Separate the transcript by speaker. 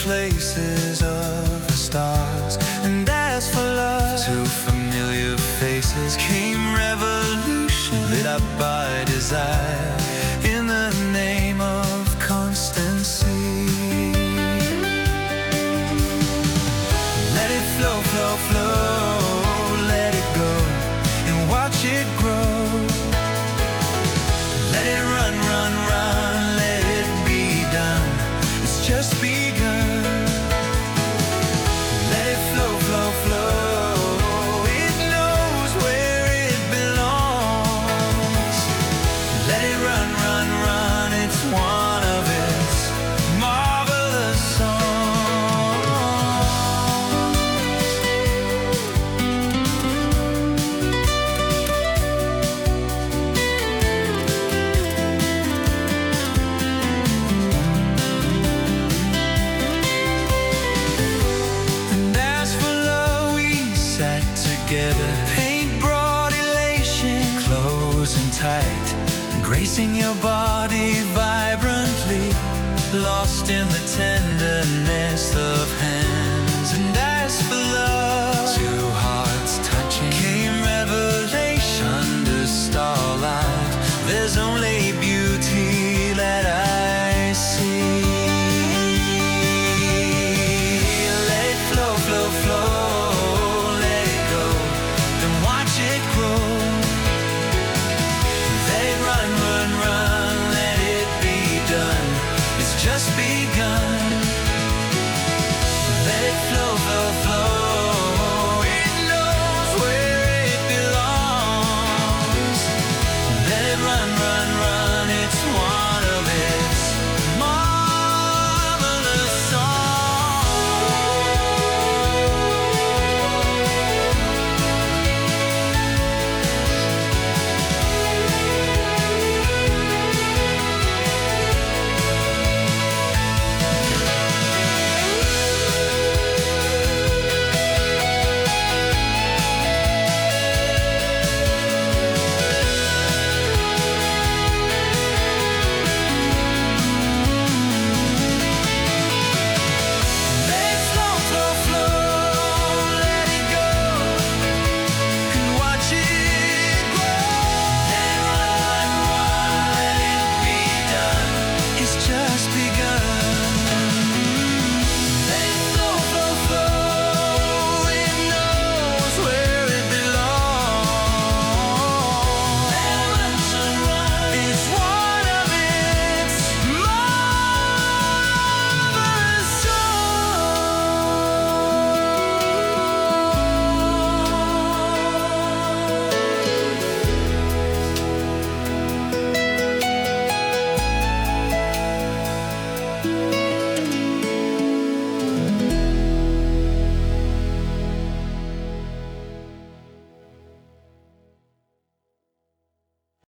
Speaker 1: Places of the stars. And as for love, to familiar faces came revolution, lit up by desire in the name of constancy. Let it flow, flow, flow, let it go and watch it grow. Let it run, run, run, let it be done. It's just begun. Paint broad elation, close and tight, gracing your body vibrantly, lost in the tenderness.